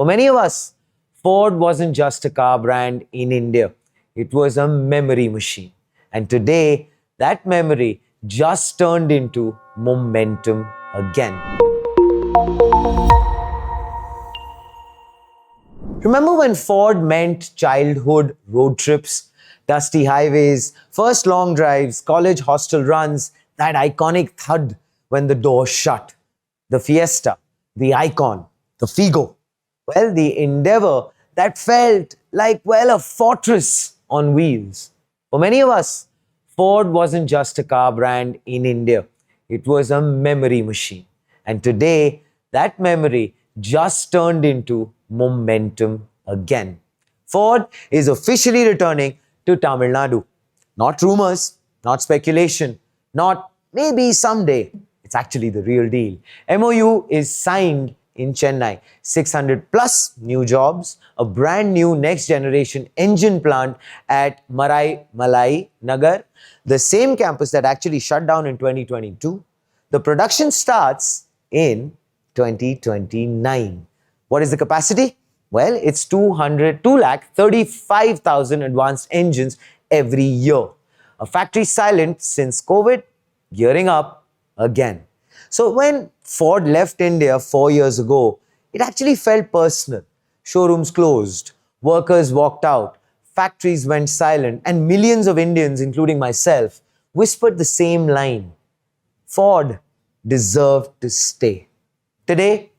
For many of us, Ford wasn't just a car brand in India. It was a memory machine. And today, that memory just turned into momentum again. Remember when Ford meant childhood road trips, dusty highways, first long drives, college hostel runs, that iconic thud when the door shut, the Fiesta, the Icon, the Figo. Well, the Endeavour that felt like, a fortress on wheels. For many of us, Ford wasn't just a car brand in India. It was a memory machine. And today, that memory just turned into momentum again. Ford is officially returning to Tamil Nadu. Not rumors, not speculation, not maybe someday. It's actually the real deal. MOU is signed in Chennai. 600 plus new jobs, a brand new next generation engine plant at Malai Nagar, the same campus that actually shut down in 2022. The production starts in 2029. What is the capacity? Well, it's 2,35,000 advanced engines every year. A factory silent since COVID, gearing up again. So when Ford left India 4 years ago, it actually felt personal. Showrooms closed, workers walked out, factories went silent, and millions of Indians, including myself, whispered the same line: Ford deserved to stay. Today,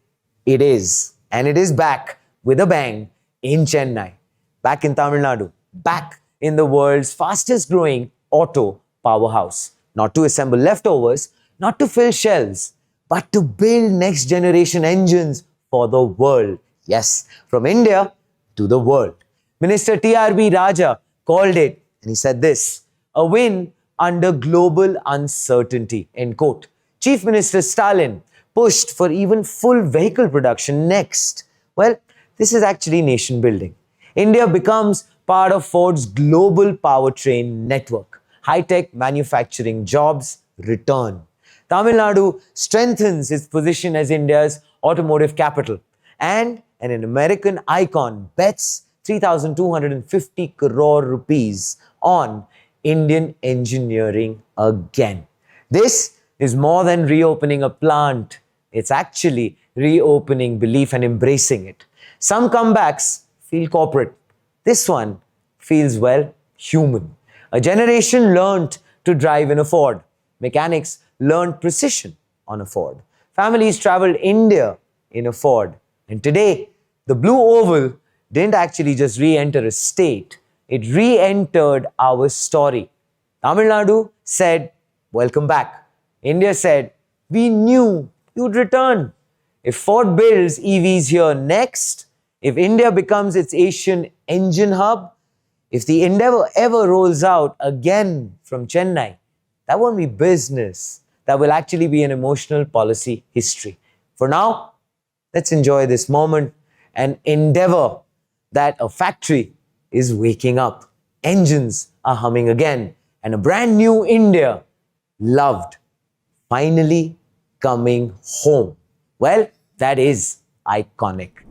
it is, and it is back with a bang in Chennai, back in Tamil Nadu, back in the world's fastest growing auto powerhouse. Not to assemble leftovers, not to fill shelves, but to build next generation engines for the world. Yes, from India to the world. Minister T.R.B. Raja called it, and he said this: a win under global uncertainty, end quote. Chief Minister Stalin pushed for even full vehicle production next. Well, this is actually nation building. India becomes part of Ford's global powertrain network. High-tech manufacturing jobs return. Tamil Nadu strengthens its position as India's automotive capital. And an American icon bets 3,250 crore rupees on Indian engineering again. This is more than reopening a plant. It's actually reopening belief and embracing it. Some comebacks feel corporate. This one feels, human. A generation learned to drive in a Ford. Mechanics learned precision on a Ford. Families traveled India in a Ford. And today, the Blue Oval didn't actually just re-enter a state. It re-entered our story. Tamil Nadu said, welcome back. India said, we knew you'd return. If Ford builds EVs here next, if India becomes its Asian engine hub, if the Endeavour ever rolls out again from Chennai, that won't be business. That will actually be an emotional policy history. For now, let's enjoy this moment and endeavour that a factory is waking up. Engines are humming again, and a brand new India, loved, finally coming home. Well, that is iconic.